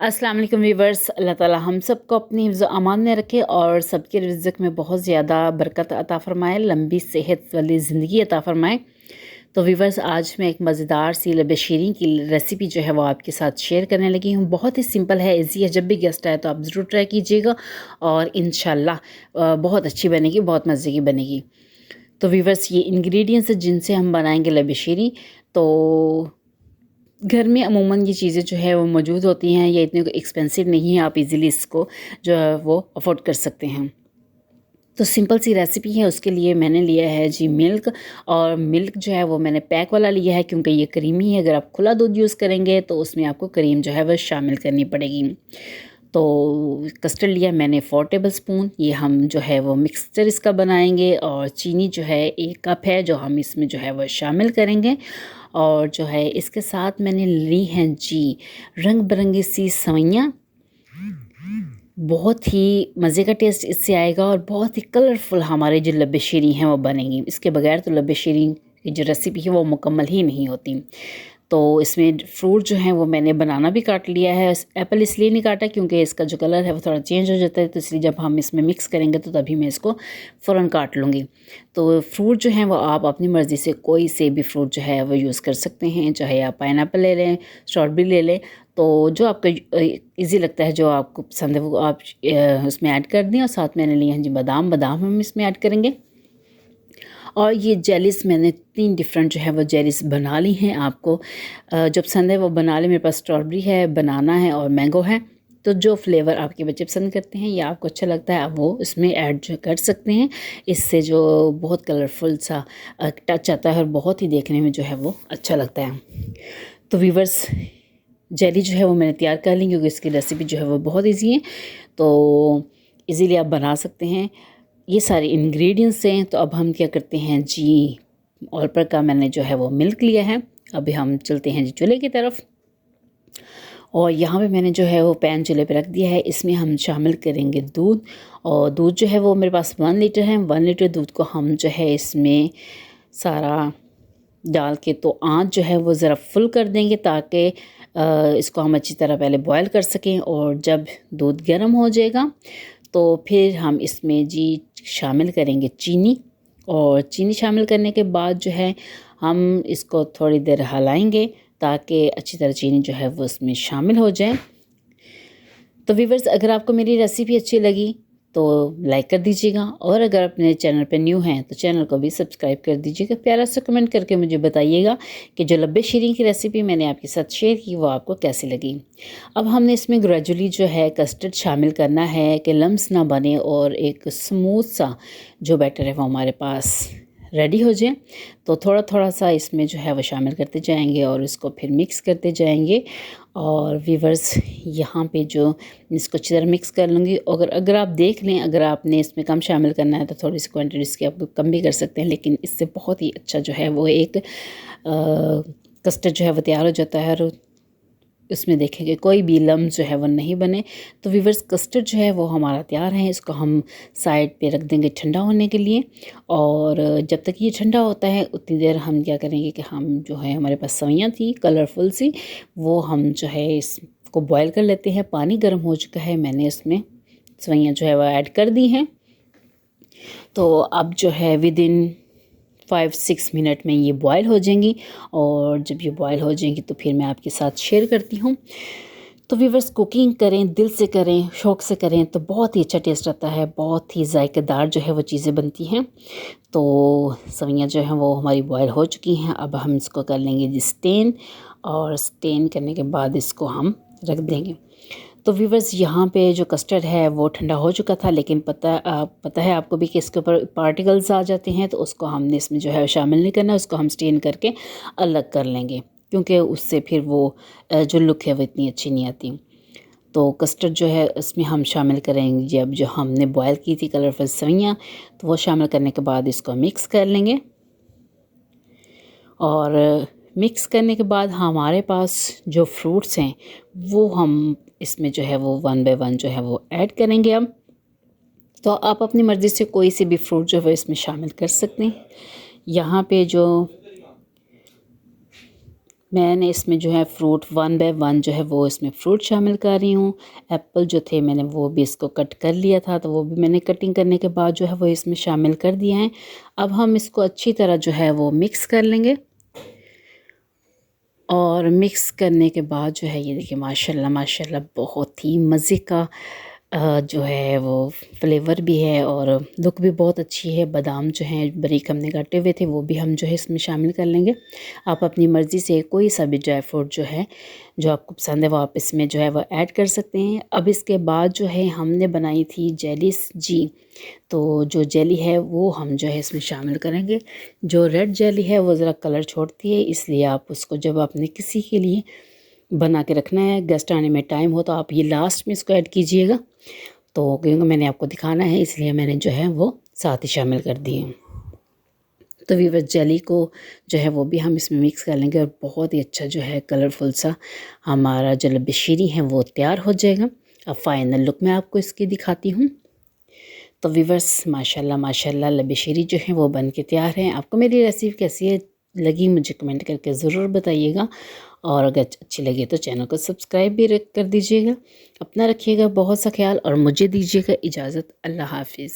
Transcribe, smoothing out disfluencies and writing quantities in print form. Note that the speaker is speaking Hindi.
अस्सलाम वालेकुम वीवर्स। अल्लाह ताला हम सबको अपनी हिफ्ज़ अमान में रखे और सबके रिज़्क़ में बहुत ज़्यादा बरकत अता फ़रमाए, लंबी सेहत वाली ज़िंदगी अता फ़रमाए। तो वीवर्स, आज मैं एक मज़ेदार सी लब्बे शीरीन की रेसिपी जो है वो आपके साथ शेयर करने लगी हूँ। बहुत ही सिंपल है, ईज़ी है। जब भी गेस्ट आए तो आप ज़रूर ट्राई कीजिएगा और इंशाल्लाह बहुत अच्छी बनेगी, बहुत मज़े की बनेगी। तो वीवर्स, ये इंग्रेडिएंट्स हैं जिनसे हम बनाएंगे लब्बे शीरीन। तो घर में अमूमन ये चीज़ें जो है वो मौजूद होती हैं, ये इतनी एक्सपेंसिव नहीं है, आप इजीली इसको जो है वो अफोर्ड कर सकते हैं। तो सिंपल सी रेसिपी है, उसके लिए मैंने लिया है जी मिल्क। और मिल्क जो है वो मैंने पैक वाला लिया है क्योंकि ये क्रीमी है। अगर आप खुला दूध यूज़ करेंगे तो उसमें आपको क्रीम जो है वो शामिल करनी पड़ेगी। तो कस्टर्ड लिया मैंने 4 टेबल स्पून। ये हम जो है वो मिक्सचर इसका बनाएंगे। और चीनी जो है 1 कप है जो हम इसमें जो है वो शामिल करेंगे। और जो है इसके साथ मैंने ली हैं जी रंग बिरंगी सी सवैयाँ। बहुत ही मज़े का टेस्ट इससे आएगा और बहुत ही कलरफुल हमारे जो लब्बे शीरीन हैं वो बनेंगी। इसके बगैर तो लब्बे शीरीन की जो रेसिपी है वो मुकम्मल ही नहीं होती। तो इसमें फ्रूट जो है वो मैंने बनाना भी काट लिया है। एप्पल इसलिए नहीं काटा क्योंकि इसका जो कलर है वो थोड़ा चेंज हो जाता है, तो इसलिए जब हम इसमें मिक्स करेंगे तो तभी मैं इसको फ़ौरन काट लूँगी। तो फ्रूट जो है वो आप अपनी मर्ज़ी से कोई से भी फ्रूट जो है वो यूज़ कर सकते हैं, चाहे आप पाइनएप्पल ले लें, स्ट्रॉबेरी ले लें। तो जो आपको ईज़ी लगता है, जो आपको पसंद है वो आप उसमें ऐड कर दें। और साथ मैंने लिए हैं जी बादाम। बादाम हम इसमें ऐड करेंगे। और ये जेलीस मैंने 3 डिफरेंट जो है वो जेलीस बना ली हैं। आपको जो पसंद है वो बना लें। मेरे पास स्ट्रॉबेरी है, बनाना है और मैंगो है। तो जो फ्लेवर आपके बच्चे पसंद करते हैं या आपको अच्छा लगता है आप वो इसमें ऐड जो कर सकते हैं। इससे जो बहुत कलरफुल सा टच आता है और बहुत ही देखने में जो है वो अच्छा लगता है। तो वीवर्स, जेली जो है वो मैंने तैयार कर ली क्योंकि इसकी रेसिपी जो है वो बहुत ईजी है। तो इजीली आप बना सकते हैं। ये सारे इंग्रेडिएंट्स हैं। तो अब हम क्या करते हैं जी, और पर का मैंने जो है वो मिल्क लिया है। अभी हम चलते हैं जी चूल्हे की तरफ। और यहाँ पे मैंने जो है वो पैन चूल्हे पे रख दिया है। इसमें हम शामिल करेंगे दूध। और दूध जो है वो मेरे पास 1 लीटर है। 1 लीटर दूध को हम जो है इसमें सारा डाल के तो आँच जो है वो ज़रा फुल कर देंगे ताकि इसको हम अच्छी तरह पहले बॉयल कर सकें। और जब दूध गर्म हो जाएगा तो फिर हम इसमें जी शामिल करेंगे चीनी। और चीनी शामिल करने के बाद जो है हम इसको थोड़ी देर हिलाएंगे ताकि अच्छी तरह चीनी जो है वो उसमें शामिल हो जाए। तो व्यूअर्स, अगर आपको मेरी रेसिपी अच्छी लगी तो लाइक कर दीजिएगा। और अगर आप मेरे चैनल पर न्यू हैं तो चैनल को भी सब्सक्राइब कर दीजिएगा। प्यारा सा कमेंट करके मुझे बताइएगा कि जो लब्बे शीरीन की रेसिपी मैंने आपके साथ शेयर की वो आपको कैसी लगी। अब हमने इसमें ग्रेजुअली जो है कस्टर्ड शामिल करना है कि लम्स ना बने और एक स्मूथ सा जो बैटर है वो हमारे पास रेडी हो जाए। तो थोड़ा थोड़ा सा इसमें जो है वो शामिल करते जाएंगे और इसको फिर मिक्स करते जाएंगे। और वीवर्स, यहाँ पे जो इसको अच्छी तरह मिक्स कर लूँगी। अगर आप देख लें, अगर आपने इसमें कम शामिल करना है तो थोड़ी सी क्वांटिटी इसकी आप कम भी कर सकते हैं, लेकिन इससे बहुत ही अच्छा जो है वो एक कस्टर्ड जो है वो तैयार हो जाता है। और उसमें देखेंगे कोई भी लम्स जो है वो नहीं बने। तो वीवर्स, कस्टर्ड जो है वो हमारा तैयार है। इसको हम साइड पे रख देंगे ठंडा होने के लिए। और जब तक ये ठंडा होता है उतनी देर हम क्या करेंगे कि हम जो है हमारे पास सवैयाँ थी कलरफुल सी, वो हम जो है इसको बॉयल कर लेते हैं। पानी गर्म हो चुका है, मैंने इसमें सवैयाँ जो है वो ऐड कर दी हैं। तो अब जो है विदिन 5-6 मिनट में ये बॉयल हो जाएंगी। और जब ये बॉयल हो जाएंगी तो फिर मैं आपके साथ शेयर करती हूँ। तो व्यूअर्स, कुकिंग करें, दिल से करें, शौक़ से करें तो बहुत ही अच्छा टेस्ट आता है, बहुत ही जायकेदार जो है वो चीज़ें बनती हैं। तो सवैयाँ जो हैं वो हमारी बॉयल हो चुकी हैं। अब हम इसको कर लेंगे जी स्टेन। और स्टेन करने के बाद इसको हम रख देंगे। तो व्यूवर्स, यहाँ पे जो कस्टर्ड है वो ठंडा हो चुका था, लेकिन पता है आपको भी कि इसके ऊपर पार्टिकल्स आ जाते हैं, तो उसको हमने इसमें जो है शामिल नहीं करना। उसको हम स्टेन करके अलग कर लेंगे क्योंकि उससे फिर वो जो लुक है वो इतनी अच्छी नहीं आती। तो कस्टर्ड जो है इसमें हम शामिल करेंगे जब जो हमने बॉयल की थी कलरफुल सवैयाँ, तो वो शामिल करने के बाद इसको मिक्स कर लेंगे। और मिक्स करने के बाद हमारे पास जो फ्रूट्स हैं वो हम इसमें जो है वो 1 बाय 1 जो है वो ऐड करेंगे। अब तो आप अपनी मर्ज़ी से कोई सी भी फ्रूट जो है इसमें शामिल कर सकते हैं। यहाँ पे जो मैंने इसमें जो है फ्रूट 1 बाय 1 जो है वो इसमें फ्रूट शामिल कर रही हूँ। एप्पल जो थे मैंने वो भी इसको कट कर लिया था, तो वो भी मैंने कटिंग करने के बाद जो है वो इसमें शामिल कर दिया है। अब हम इसको अच्छी तरह जो है वो मिक्स कर लेंगे, और मिक्स करने के बाद जो है ये देखिए माशाल्लाह माशाल्लाह बहुत ही मज़े का जो है वो फ्लेवर भी है और लुक भी बहुत अच्छी है। बादाम जो हैं बारीक हमने काटे हुए थे वो भी हम जो है इसमें शामिल कर लेंगे। आप अपनी मर्ज़ी से कोई सा भी ड्राई फ्रूट जो है जो आपको पसंद है वो आप इसमें जो है वो ऐड कर सकते हैं। अब इसके बाद जो है हमने बनाई थी जेलीस जी, तो जो जेली है वो हम जो है इसमें शामिल करेंगे। जो रेड जेली है वो ज़रा कलर छोड़ती है, इसलिए आप उसको जब आपने किसी के लिए बना के रखना है, गेस्ट आने में टाइम हो, तो आप ये लास्ट में इसको ऐड कीजिएगा। तो क्योंकि मैंने आपको दिखाना है इसलिए मैंने जो है वो साथ ही शामिल कर दिए। तो वीवर जेली को जो है वो भी हम इसमें मिक्स कर लेंगे और बहुत ही अच्छा जो है कलरफुल सा हमारा जो लब्बे शीरी है वो तैयार हो जाएगा। अब फाइनल लुक मैं आपको इसकी दिखाती हूँ। तो वीवर्स माशाल्लाह माशाल्लाह लब्बे शीरी जो है वो बन के तैयार हैं। आपको मेरी रेसिपी कैसी है लगी मुझे कमेंट करके ज़रूर बताइएगा, और अगर अच्छी लगी तो चैनल को सब्सक्राइब भी कर दीजिएगा। अपना रखिएगा बहुत सा ख्याल और मुझे दीजिएगा इजाज़त। अल्लाह हाफिज़।